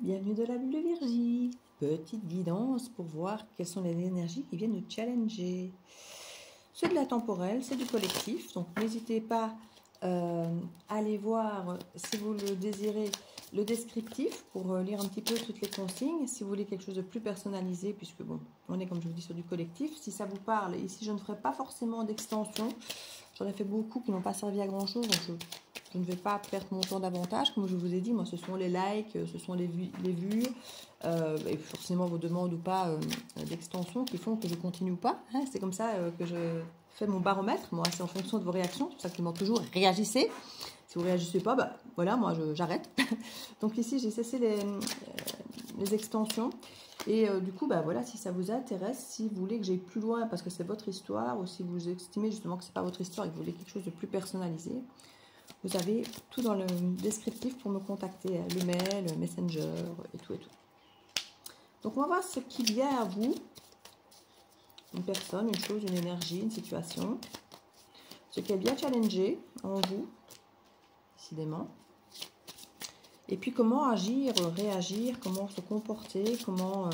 bienvenue dans la bulle de Virgie. Petite guidance pour voir quelles sont les énergies qui viennent nous challenger. C'est de la temporelle, c'est du collectif, donc n'hésitez pas à aller voir, si vous le désirez, le descriptif pour lire un petit peu toutes les consignes. Si vous voulez quelque chose de plus personnalisé, puisque bon, on est comme je vous dis sur du collectif. Si ça vous parle, ici je ne ferai pas forcément d'extension. J'en ai fait beaucoup qui n'ont pas servi à grand chose, donc je ne vais pas perdre mon temps davantage. Comme je vous ai dit, moi ce sont les likes, ce sont les vues, et forcément vos demandes ou pas d'extension qui font que je continue ou pas. Hein, c'est comme ça que je fais mon baromètre. Moi, c'est en fonction de vos réactions. C'est pour ça que je demande toujours réagissez. Si vous ne réagissez pas, bah, voilà, moi j'arrête. Donc ici, j'ai cessé les extensions. Et du coup, bah, voilà, si ça vous intéresse, si vous voulez que j'aille plus loin parce que c'est votre histoire, ou si vous estimez justement que ce n'est pas votre histoire et que vous voulez quelque chose de plus personnalisé, vous avez tout dans le descriptif pour me contacter, le mail, le Messenger et tout et tout. Donc on va voir ce qui vient à vous, une personne, une chose, une énergie, une situation, ce qui est bien challengé en vous, décidément. Et puis comment agir, réagir, comment se comporter, comment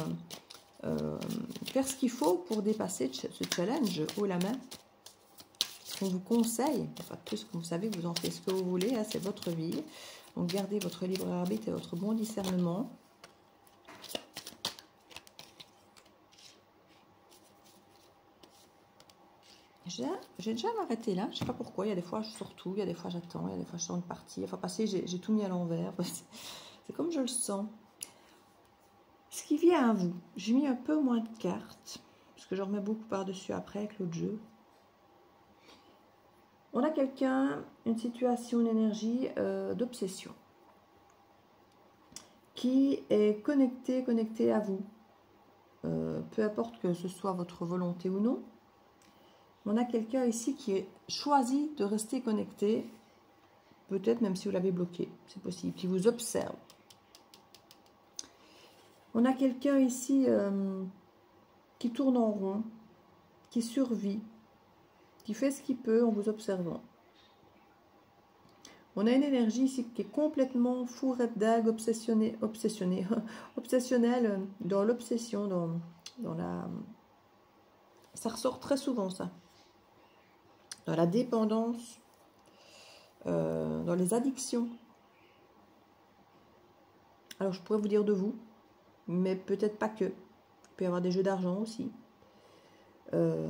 faire ce qu'il faut pour dépasser ce challenge haut la main. On vous conseille, enfin plus que vous savez que vous en faites ce que vous voulez, hein, c'est votre vie. Donc gardez votre libre arbitre et votre bon discernement. J'ai déjà m'arrêté là, je ne sais pas pourquoi, il y a des fois je sors tout, il y a des fois j'attends, il y a des fois je sors une partie, enfin passer j'ai tout mis à l'envers, c'est comme je le sens. Ce qui vient à vous, j'ai mis un peu moins de cartes, parce que je remets beaucoup par-dessus après avec l'autre jeu. On a quelqu'un, une situation, une énergie d'obsession, qui est connecté à vous, peu importe que ce soit votre volonté ou non. On a quelqu'un ici qui est choisi de rester connecté, peut-être même si vous l'avez bloqué, c'est possible, qui vous observe. On a quelqu'un ici qui tourne en rond, qui survit, qui fait ce qu'il peut en vous observant. On a une énergie ici qui est complètement fourrette d'âge, obsessionnelle dans l'obsession, dans la... Ça ressort très souvent, ça. Dans la dépendance, dans les addictions. Alors, je pourrais vous dire de vous, mais peut-être pas que. Il peut y avoir des jeux d'argent aussi. Et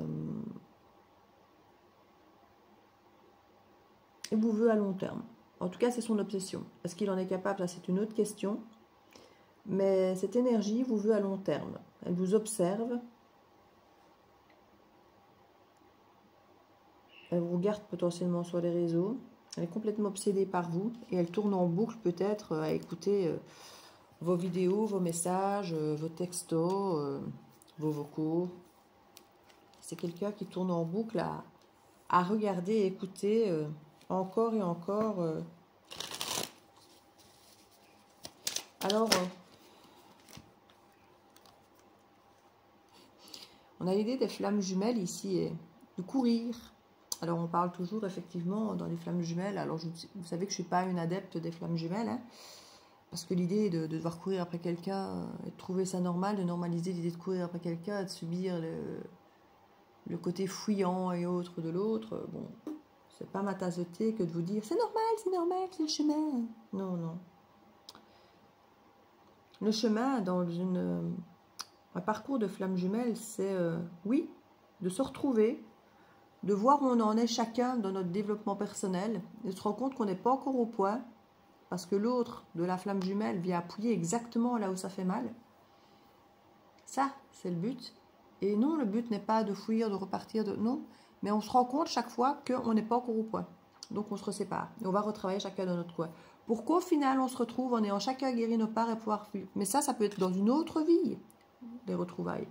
vous veut à long terme. En tout cas, c'est son obsession. Est-ce qu'il en est capable? Ça, c'est une autre question. Mais cette énergie vous veut à long terme. Elle vous observe. Elle vous regarde potentiellement sur les réseaux. Elle est complètement obsédée par vous. Et elle tourne en boucle peut-être à écouter vos vidéos, vos messages, vos textos, vos vocaux. C'est quelqu'un qui tourne en boucle à regarder et écouter encore et encore. Alors, on a l'idée des flammes jumelles ici, et de courir. Alors, on parle toujours effectivement dans les flammes jumelles. Alors, vous savez que je ne suis pas une adepte des flammes jumelles, hein, parce que l'idée de devoir courir après quelqu'un, et de trouver ça normal, de normaliser l'idée de courir après quelqu'un, de subir le côté fouillant et autres de l'autre, bon, c'est pas ma tasse de thé que de vous dire c'est normal, c'est le chemin. Non, non. Le chemin dans un parcours de flammes jumelles, c'est, oui, de se retrouver, de voir où on en est chacun dans notre développement personnel, et de se rendre compte qu'on n'est pas encore au point, parce que l'autre de la flamme jumelle vient appuyer exactement là où ça fait mal. Ça, c'est le but. Et non, le but n'est pas de fuir, de repartir, non, mais on se rend compte chaque fois qu'on n'est pas encore au point. Donc on se sépare, et on va retravailler chacun dans notre coin. Pour qu'au final, on se retrouve en ayant chacun guéri nos parts et pouvoir fuir. Mais ça peut être dans une autre vie, les retrouvailles.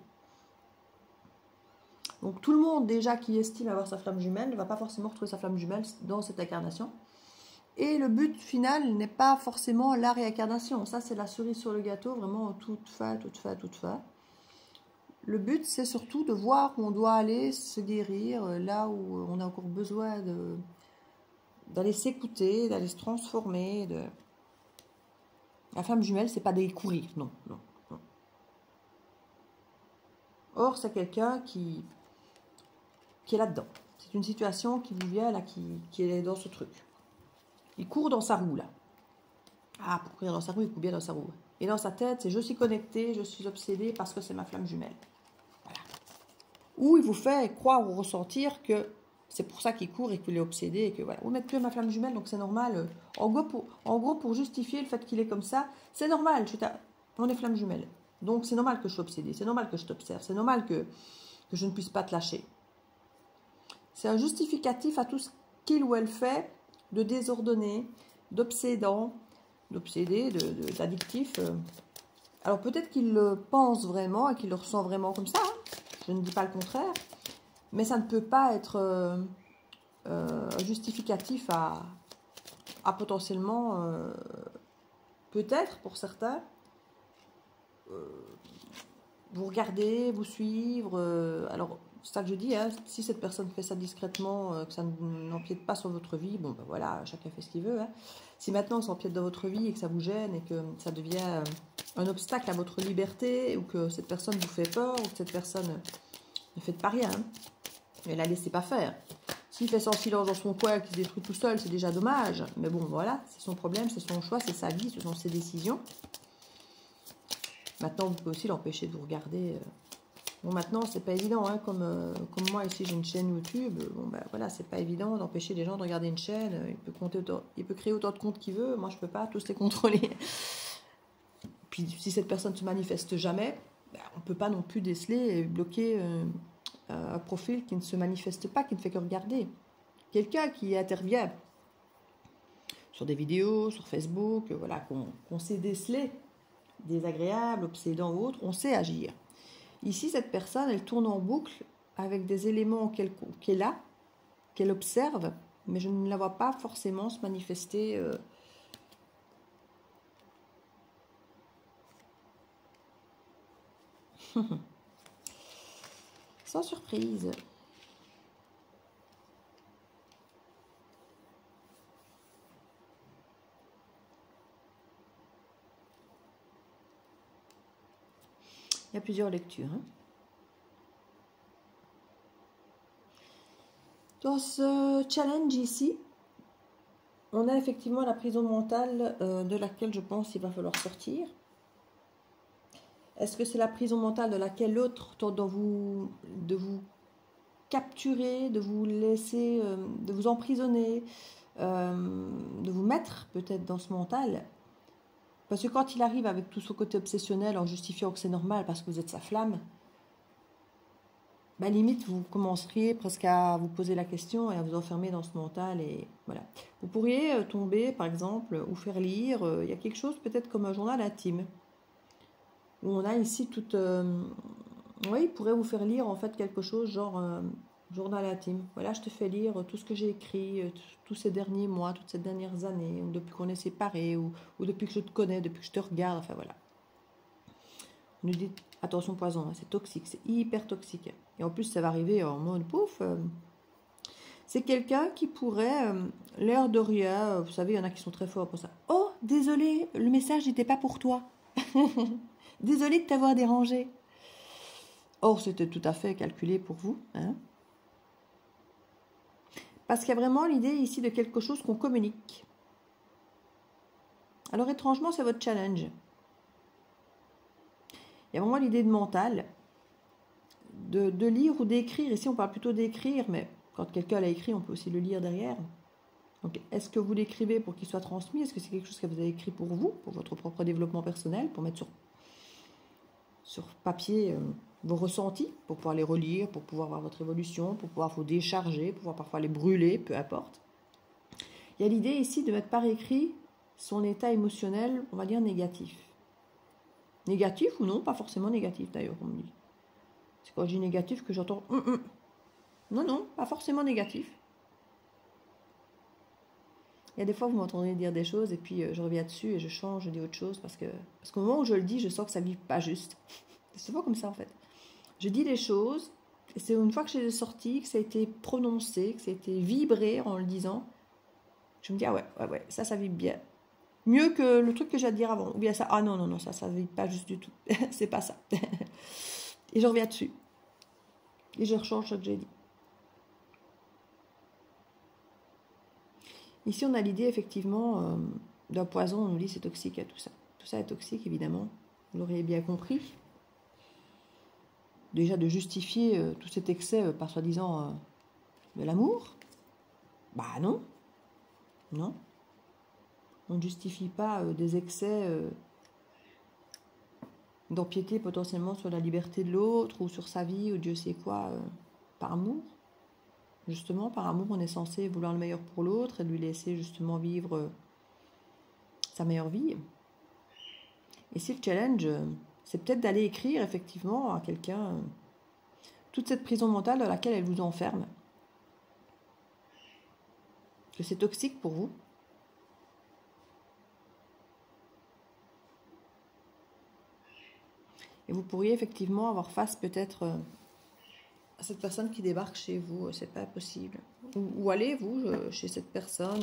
Donc tout le monde déjà qui estime avoir sa flamme jumelle ne va pas forcément retrouver sa flamme jumelle dans cette incarnation. Et le but final n'est pas forcément la réincarnation. Ça, c'est la cerise sur le gâteau, vraiment toute fin. Le but, c'est surtout de voir où on doit aller se guérir, là où on a encore besoin d'aller s'écouter, d'aller se transformer, La flamme jumelle, c'est pas des courir, non, non, non. Or, c'est quelqu'un qui est là-dedans. C'est une situation qui vous vient, là, qui est dans ce truc. Il court dans sa roue, là. Ah, pour courir dans sa roue, il court bien dans sa roue. Et dans sa tête, c'est je suis connecté, je suis obsédé parce que c'est ma flamme jumelle. Voilà. Ou il vous fait croire ou ressentir que c'est pour ça qu'il court et qu'il est obsédé. Et que voilà, vous mettez plus ma flamme jumelle, donc c'est normal. En gros, pour justifier le fait qu'il est comme ça, c'est normal. On est flamme jumelle. Donc c'est normal que je sois obsédé, c'est normal que je t'observe, c'est normal que je ne puisse pas te lâcher. C'est un justificatif à tout ce qu'il ou elle fait de désordonné, d'obsédant, d'obsédé, d'addictif. Alors peut-être qu'il le pense vraiment et qu'il le ressent vraiment comme ça, hein. Je ne dis pas le contraire, mais ça ne peut pas être justificatif à potentiellement, peut-être pour certains, vous regarder, vous suivre. Alors c'est ça que je dis, hein, si cette personne fait ça discrètement, que ça n'empiète pas sur votre vie, bon ben voilà, chacun fait ce qu'il veut, hein. Si maintenant ça empiète dans votre vie et que ça vous gêne et que ça devient un obstacle à votre liberté, ou que cette personne vous fait peur, ou que cette personne ne fait pas rien, hein, mais la laissez pas faire. S'il fait son silence dans son coin, qu'il se détruit tout seul, c'est déjà dommage. Mais bon, voilà, c'est son problème, c'est son choix, c'est sa vie, ce sont ses décisions. Maintenant, vous pouvez aussi l'empêcher de vous regarder. Bon, maintenant, c'est pas évident, hein, comme moi, ici, j'ai une chaîne YouTube. Bon, ben voilà, c'est pas évident d'empêcher les gens de regarder une chaîne. Il peut créer autant de comptes qu'il veut. Moi, je peux pas tous les contrôler. Puis, si cette personne ne se manifeste jamais, ben, on peut pas non plus déceler et bloquer un profil qui ne se manifeste pas, qui ne fait que regarder. Quelqu'un qui intervient sur des vidéos, sur Facebook, voilà, qu'on sait déceler, désagréable, obsédant ou autre, on sait agir. Ici, cette personne, elle tourne en boucle avec des éléments qu'elle a, qu'elle observe, mais je ne la vois pas forcément se manifester. Sans surprise. Il y a plusieurs lectures, hein. Dans ce challenge ici, on a effectivement la prison mentale de laquelle je pense qu'il va falloir sortir. Est-ce que c'est la prison mentale de laquelle l'autre tente de vous capturer, de vous laisser, de vous emprisonner, de vous mettre peut-être dans ce mental? Parce que quand il arrive avec tout son côté obsessionnel en justifiant que c'est normal parce que vous êtes sa flamme, bah limite vous commenceriez presque à vous poser la question et à vous enfermer dans ce mental. Et voilà. Vous pourriez tomber par exemple ou faire lire, il y a quelque chose peut-être comme un journal intime, où on a ici toute... oui, il pourrait vous faire lire en fait quelque chose genre journal intime. Voilà, je te fais lire tout ce que j'ai écrit tous ces derniers mois, toutes ces dernières années, ou depuis qu'on est séparés, ou depuis que je te connais, depuis que je te regarde, enfin voilà. On nous dit, attention poison, hein, c'est toxique, c'est hyper toxique. Et en plus, ça va arriver en mode pouf. C'est quelqu'un qui pourrait, l'air de rien, vous savez, il y en a qui sont très forts pour ça. Oh, désolé, le message n'était pas pour toi. Désolé de t'avoir dérangé. Or, c'était tout à fait calculé pour vous, hein. Parce qu'il y a vraiment l'idée ici de quelque chose qu'on communique. Alors étrangement, c'est votre challenge. Il y a vraiment l'idée de mental, de lire ou d'écrire. Ici, on parle plutôt d'écrire, mais quand quelqu'un l'a écrit, on peut aussi le lire derrière. Donc, est-ce que vous l'écrivez pour qu'il soit transmis? Est-ce que c'est quelque chose que vous avez écrit pour vous, pour votre propre développement personnel, pour mettre sur papier vos ressentis, pour pouvoir les relire, pour pouvoir voir votre évolution, pour pouvoir vous décharger, pour pouvoir parfois les brûler, peu importe. Il y a l'idée ici de mettre par écrit son état émotionnel, on va dire négatif. Négatif ou non, pas forcément négatif d'ailleurs, on me dit. C'est quand je dis négatif que j'entends Non, non, pas forcément négatif. Il y a des fois, vous m'entendez dire des choses et puis je reviens dessus et je change, je dis autre chose parce qu'au moment où je le dis, je sens que ça ne vibre pas juste. C'est souvent comme ça en fait. Je dis les choses et c'est une fois que je les ai sorties, que ça a été prononcé, que ça a été vibré en le disant, je me dis ah ouais, ça vibre bien. Mieux que le truc que j'ai à te dire avant. Ou bien ça, ah non, non, non, ça ne vite pas juste du tout. C'est pas ça. Et je reviens dessus. Et je rechange ce que j'ai dit. Ici, on a l'idée, effectivement, d'un poison. On nous dit c'est toxique à tout ça. Tout ça est toxique, évidemment. Vous l'auriez bien compris. Déjà, de justifier tout cet excès par soi-disant de l'amour. Bah non. Non. On ne justifie pas des excès d'empiéter potentiellement sur la liberté de l'autre ou sur sa vie ou Dieu sait quoi par amour. Justement, par amour, on est censé vouloir le meilleur pour l'autre et lui laisser justement vivre sa meilleure vie. Et si le challenge, c'est peut-être d'aller écrire effectivement à quelqu'un toute cette prison mentale dans laquelle elle vous enferme. Que c'est toxique pour vous. Et vous pourriez effectivement avoir face peut-être à cette personne qui débarque chez vous. C'est pas possible. Ou allez, vous, chez cette personne,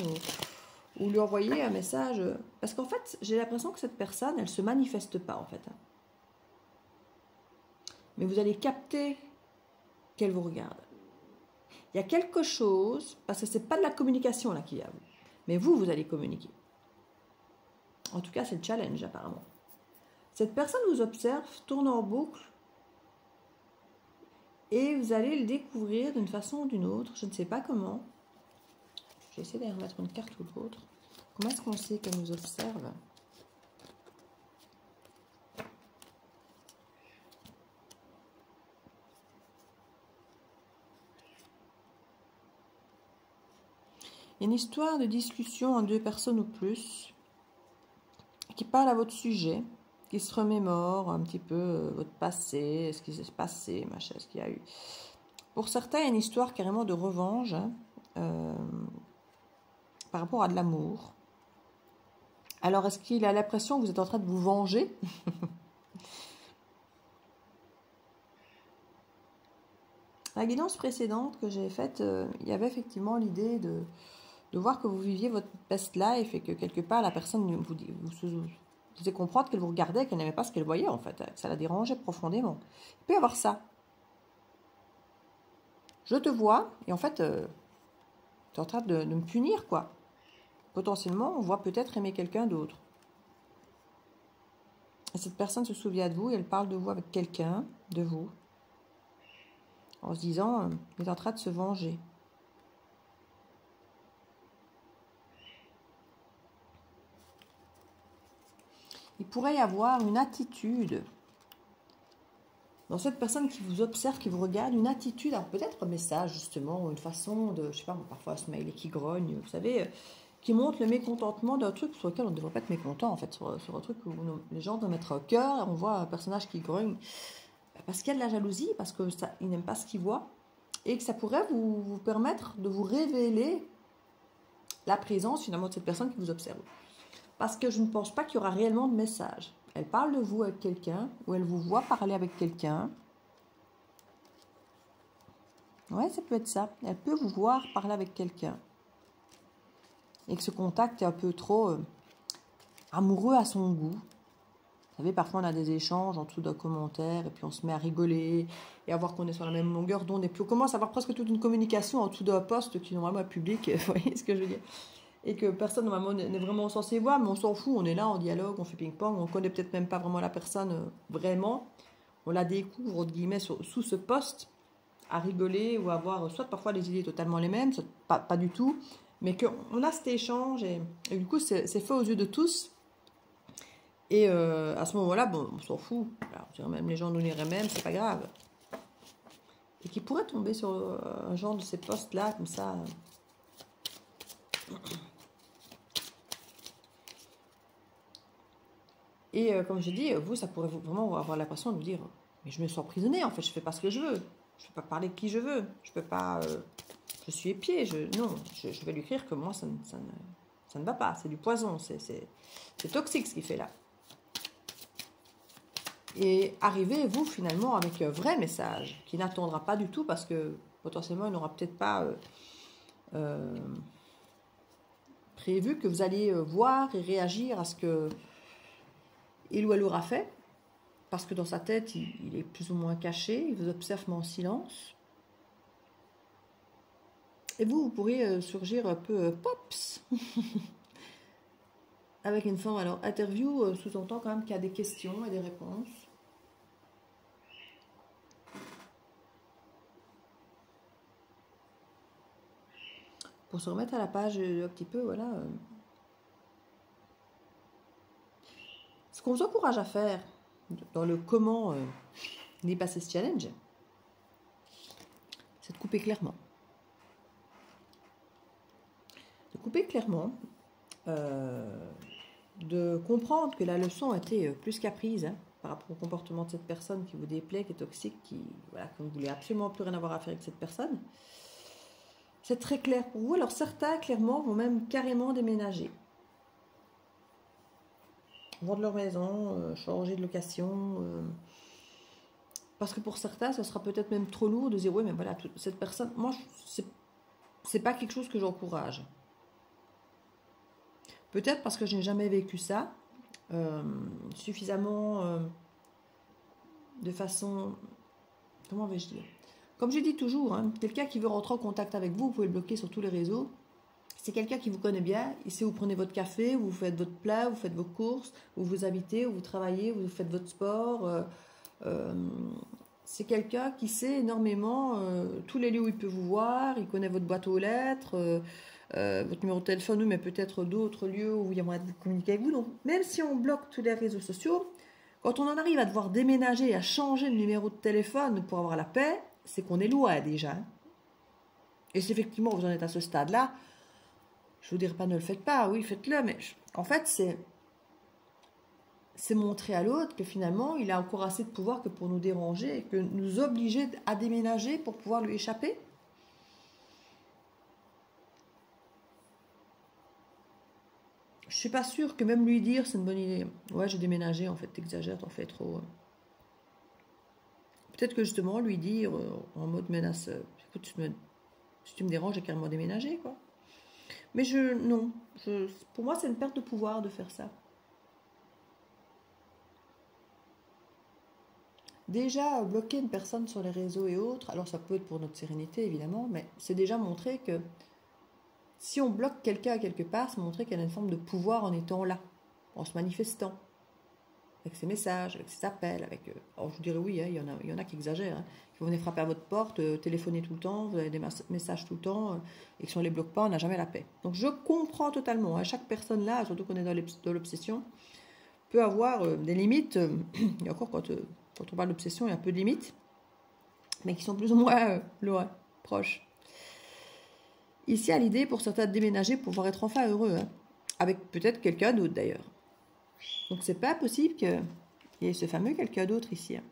ou lui envoyer un message. Parce qu'en fait, j'ai l'impression que cette personne, elle ne se manifeste pas, en fait. Mais vous allez capter qu'elle vous regarde. Il y a quelque chose, parce que ce n'est pas de la communication là qu'il y a, mais vous allez communiquer. En tout cas, c'est le challenge, apparemment. Cette personne vous observe, tourne en boucle, et vous allez le découvrir d'une façon ou d'une autre. Je ne sais pas comment. Je vais essayer d'aller remettre une carte ou l'autre. Comment est-ce qu'on sait qu'elle nous observe ? Il y a une histoire de discussion en 2 personnes ou plus qui parle à votre sujet, qui se remémore un petit peu votre passé, ce qui s'est passé, machin, ce qu'il y a eu. Pour certains, il y a une histoire carrément de revanche par rapport à de l'amour. Alors, est-ce qu'il a l'impression que vous êtes en train de vous venger ? La guidance précédente que j'ai faite, il y avait effectivement l'idée de voir que vous viviez votre best life et que quelque part, la personne vous faisait comprendre qu'elle vous regardait, qu'elle n'aimait pas ce qu'elle voyait, en fait. Que ça la dérangeait profondément. Il peut y avoir ça. Je te vois, et en fait, tu es en train de me punir, quoi. Potentiellement, on voit peut-être aimer quelqu'un d'autre. Et cette personne se souvient de vous et elle parle de vous avec quelqu'un, de vous, en se disant, il est en train de se venger. Il pourrait y avoir une attitude dans cette personne qui vous observe, qui vous regarde, une attitude, alors peut-être un message justement, ou une façon de, je sais pas, parfois se smiley qui grogne, vous savez, qui montre le mécontentement d'un truc sur lequel on ne devrait pas être mécontent en fait, sur un truc où les gens doivent mettre au cœur, et on voit un personnage qui grogne, parce qu'il y a de la jalousie, parce qu'il n'aime pas ce qu'il voit, et que ça pourrait vous permettre de vous révéler la présence finalement de cette personne qui vous observe. Parce que je ne pense pas qu'il y aura réellement de message. Elle parle de vous avec quelqu'un, ou elle vous voit parler avec quelqu'un. Ouais, ça peut être ça. Elle peut vous voir parler avec quelqu'un. Et que ce contact est un peu trop amoureux à son goût. Vous savez, parfois on a des échanges en dessous d'un commentaire, et puis on se met à rigoler, et à voir qu'on est sur la même longueur d'onde, et puis on commence à avoir presque toute une communication en dessous d'un post qui normalement est public, vous voyez ce que je veux dire ? Et que personne normalement n'est vraiment censé voir, mais on s'en fout, on est là, on dialogue, on fait ping-pong, on connaît peut-être même pas vraiment la personne vraiment, on la découvre, entre guillemets, sous ce poste, à rigoler ou à avoir soit parfois des idées totalement les mêmes, soit pas du tout, mais qu'on a cet échange, et du coup c'est fait aux yeux de tous, et à ce moment-là, bon, on s'en fout, alors, même les gens nous liraient même, c'est pas grave, et qui pourrait tomber sur un genre de ces postes-là, comme ça. Et comme je dis, vous, ça pourrait vraiment avoir l'impression de vous dire, mais je me sens emprisonnée, en fait, je fais pas ce que je veux, je peux pas parler de qui je veux, je peux pas, je suis épiée, non, je vais lui écrire que moi, ça ne va pas, c'est du poison, c'est toxique ce qu'il fait là. Et arrivez, vous, finalement, avec un vrai message, qui n'attendra pas du tout, parce que potentiellement, il n'aura peut-être pas prévu que vous allez voir et réagir à ce que il ou elle aura fait. Parce que dans sa tête, il est plus ou moins caché, il vous observe mais en silence. Et vous pourrez surgir un peu pops avec une forme. Alors, interview sous-entend quand même qu'il y a des questions et des réponses. Pour se remettre à la page un petit peu, voilà. Ce qu'on vous encourage à faire dans le comment dépasser ce challenge, c'est de couper clairement. De couper clairement, de comprendre que la leçon a été plus qu'apprise par rapport au comportement de cette personne qui vous déplaît, qui est toxique, voilà, que vous ne voulez absolument plus rien avoir à faire avec cette personne. C'est très clair pour vous. Alors certains, clairement, vont même carrément déménager. Vendre leur maison, changer de location. Parce que pour certains, ça sera peut-être même trop lourd de dire, oui, mais voilà, cette personne, moi, c'est pas quelque chose que j'encourage. Peut-être parce que je n'ai jamais vécu ça suffisamment de façon, comment vais-je dire? Comme je dis toujours, hein, quelqu'un qui veut rentrer en contact avec vous, vous pouvez le bloquer sur tous les réseaux. C'est quelqu'un qui vous connaît bien, il sait où vous prenez votre café, où vous faites votre plat, où vous faites vos courses, où vous habitez, où vous travaillez, où vous faites votre sport. C'est quelqu'un qui sait énormément tous les lieux où il peut vous voir, il connaît votre boîte aux lettres, votre numéro de téléphone, mais peut-être d'autres lieux où il y a moyen de communiquer avec vous. Donc, même si on bloque tous les réseaux sociaux, quand on en arrive à devoir déménager, à changer le numéro de téléphone pour avoir la paix, c'est qu'on est loin déjà. Et si effectivement vous en êtes à ce stade-là, je ne vous dirais pas ne le faites pas, oui, faites-le, mais en fait, c'est montrer à l'autre que finalement, il a encore assez de pouvoir que pour nous déranger et que nous obliger à déménager pour pouvoir lui échapper. Je suis pas sûre que même lui dire c'est une bonne idée. Ouais, j'ai déménagé, en fait, t'exagères, t'en fais trop. Peut-être que justement, lui dire en mode menace, écoute, si tu me déranges, j'ai carrément déménagé, quoi. Mais non, pour moi, c'est une perte de pouvoir de faire ça. Déjà, bloquer une personne sur les réseaux et autres, alors ça peut être pour notre sérénité, évidemment, mais c'est déjà montrer que si on bloque quelqu'un quelque part, c'est montrer qu'elle a une forme de pouvoir en étant là, en se manifestant, avec ses messages, avec ses appels, avec... alors je vous dirais oui, hein, il y en a qui exagèrent, hein, qui vont venir frapper à votre porte, téléphoner tout le temps, vous avez des messages tout le temps, et que si on ne les bloque pas, on n'a jamais la paix. Donc je comprends totalement, hein, chaque personne là, surtout qu'on est dans l'obsession, peut avoir des limites, et encore quand on parle d'obsession, il y a un peu de limites, mais qui sont plus ou moins loin, proches. Ici, à l'idée pour certains de déménager pour pouvoir être enfin heureux, hein, avec peut-être quelqu'un d'autre d'ailleurs. Donc c'est pas possible qu'il y ait ce fameux quelqu'un d'autre ici, hein,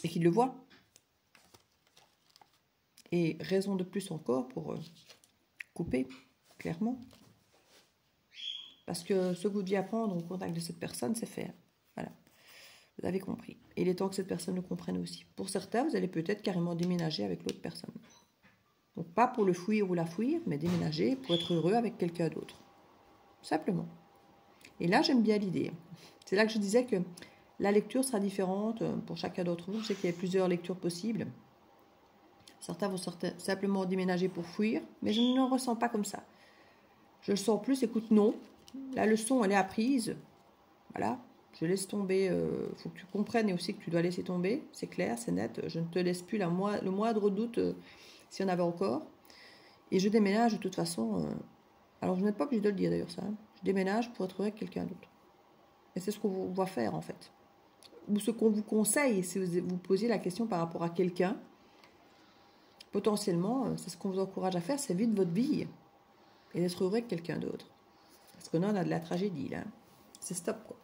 et qu'il le voit. Et raison de plus encore pour couper, clairement. Parce que ce que vous deviez apprendre au contact de cette personne, c'est faire. Voilà. Vous avez compris. Et il est temps que cette personne le comprenne aussi. Pour certains, vous allez peut-être carrément déménager avec l'autre personne. Donc pas pour le fuir ou la fuir, mais déménager pour être heureux avec quelqu'un d'autre. Simplement. Et là, j'aime bien l'idée. C'est là que je disais que la lecture sera différente pour chacun d'entre vous. Je sais qu'il y a plusieurs lectures possibles. Certains vont simplement déménager pour fuir, mais je ne le ressens pas comme ça. Je le sens plus, écoute, non. La leçon, elle est apprise. Voilà. Je laisse tomber. Faut que tu comprennes et aussi que tu dois laisser tomber. C'est clair, c'est net. Je ne te laisse plus le moindre doute s'il y en avait encore. Et je déménage de toute façon. Alors, je n'ai pas obligé de le dire d'ailleurs, ça. Hein. Je déménage pour être avec quelqu'un d'autre. Et c'est ce qu'on va faire, en fait. Ou ce qu'on vous conseille, si vous posiez la question par rapport à quelqu'un, potentiellement, c'est ce qu'on vous encourage à faire, c'est vivre votre vie et d'être heureux avec quelqu'un d'autre. Parce que là, on a de la tragédie, là. C'est stop, quoi.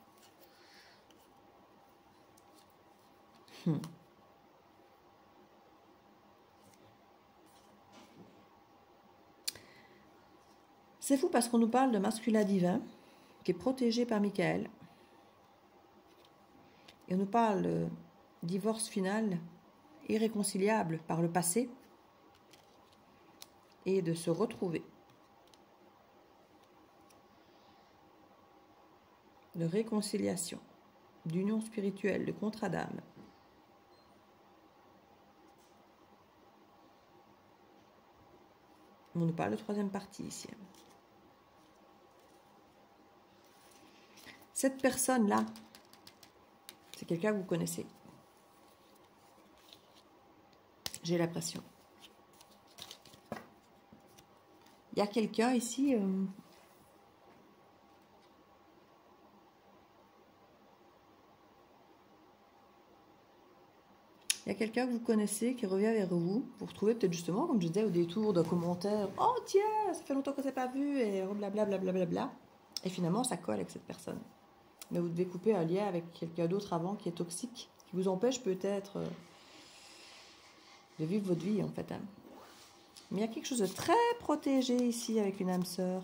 C'est fou parce qu'on nous parle de masculin divin qui est protégé par Michael. Et on nous parle de divorce final irréconciliable par le passé et de se retrouver. de réconciliation, d'union spirituelle, de contrat d'âme. On nous parle de troisième partie ici. Cette personne-là, c'est quelqu'un que vous connaissez. J'ai l'impression. Il y a quelqu'un ici... il y a quelqu'un que vous connaissez qui revient vers vous. Vous retrouvez peut-être justement, comme je disais, au détour d'un commentaire. Oh tiens, ça fait longtemps qu'on ne s'est pas vu. Et blablabla. Bla, bla, bla. Et finalement, ça colle avec cette personne. Mais vous devez couper un lien avec quelqu'un d'autre avant qui est toxique. Qui vous empêche peut-être de vivre votre vie en fait. Hein. Mais il y a quelque chose de très protégé ici avec une âme sœur.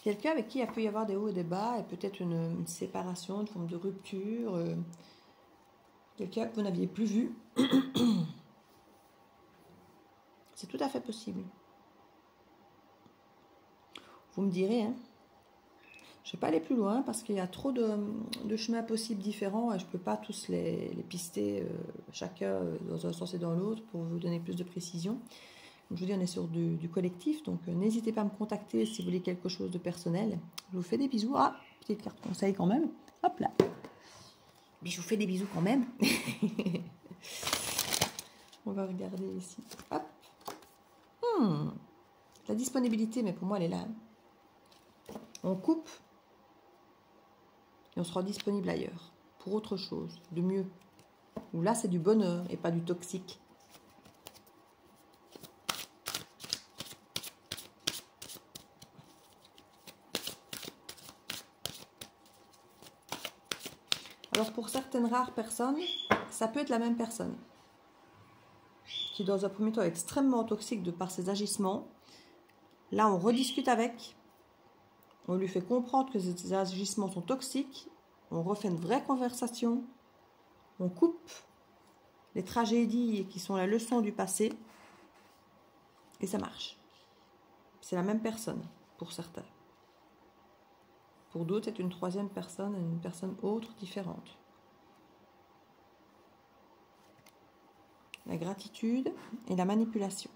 Quelqu'un avec qui il peut y avoir des hauts et des bas, et peut-être une séparation, une forme de rupture. Quelqu'un que vous n'aviez plus vu. C'est tout à fait possible. Vous me direz, hein. Je ne vais pas aller plus loin parce qu'il y a trop de chemins possibles différents et je ne peux pas tous les pister chacun dans un sens et dans l'autre pour vous donner plus de précision. Je vous dis, on est sur du collectif, donc n'hésitez pas à me contacter si vous voulez quelque chose de personnel. Je vous fais des bisous. Ah, petite carte conseil quand même. Hop là. Mais je vous fais des bisous quand même. On va regarder ici. Hop. La disponibilité, mais pour moi, elle est là. On coupe et on sera disponible ailleurs. Pour autre chose, de mieux. Où là, c'est du bonheur et pas du toxique. Alors pour certaines rares personnes, ça peut être la même personne qui dans un premier temps est extrêmement toxique de par ses agissements. Là on rediscute avec, on lui fait comprendre que ses agissements sont toxiques, on refait une vraie conversation, on coupe les tragédies qui sont la leçon du passé et ça marche. C'est la même personne pour certains. Pour d'autres, c'est une troisième personne, une personne autre, différente. La gratitude et la manipulation.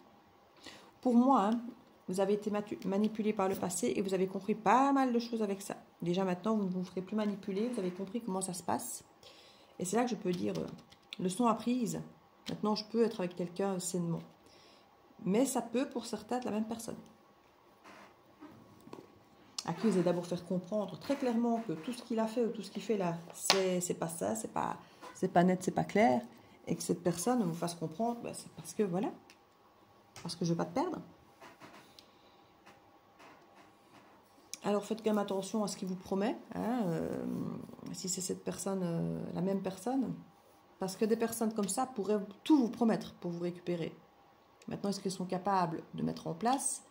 Pour moi, hein, vous avez été manipulé par le passé et vous avez compris pas mal de choses avec ça. Déjà maintenant, vous ne vous ferez plus manipuler, vous avez compris comment ça se passe. Et c'est là que je peux dire, leçon apprise. Maintenant, je peux être avec quelqu'un sainement. Mais ça peut, pour certains, être la même personne. À qui vous allez d'abord faire comprendre très clairement que tout ce qu'il a fait ou tout ce qu'il fait là, c'est pas ça, c'est pas net, c'est pas clair, et que cette personne vous fasse comprendre, ben c'est parce que voilà, parce que je veux pas te perdre. Alors faites quand même attention à ce qu'il vous promet, hein, si c'est cette personne, la même personne, parce que des personnes comme ça pourraient tout vous promettre pour vous récupérer. Maintenant, est-ce qu'ils sont capables de mettre en place,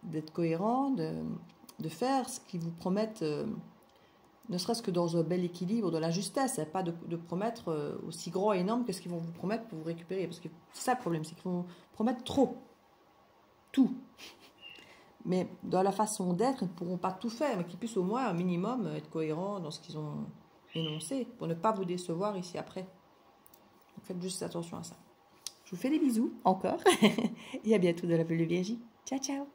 d'être cohérents, de faire ce qu'ils vous promettent, ne serait-ce que dans un bel équilibre, de la justesse, et pas de promettre aussi gros et énorme que ce qu'ils vont vous promettre pour vous récupérer. Parce que c'est ça le problème, c'est qu'ils vont promettre trop. Tout. Mais dans la façon d'être, ils ne pourront pas tout faire, mais qu'ils puissent au moins un minimum être cohérents dans ce qu'ils ont énoncé, pour ne pas vous décevoir ici après. Donc faites juste attention à ça. Je vous fais des bisous, encore, et à bientôt de la Bulle de Viergie. Ciao, ciao.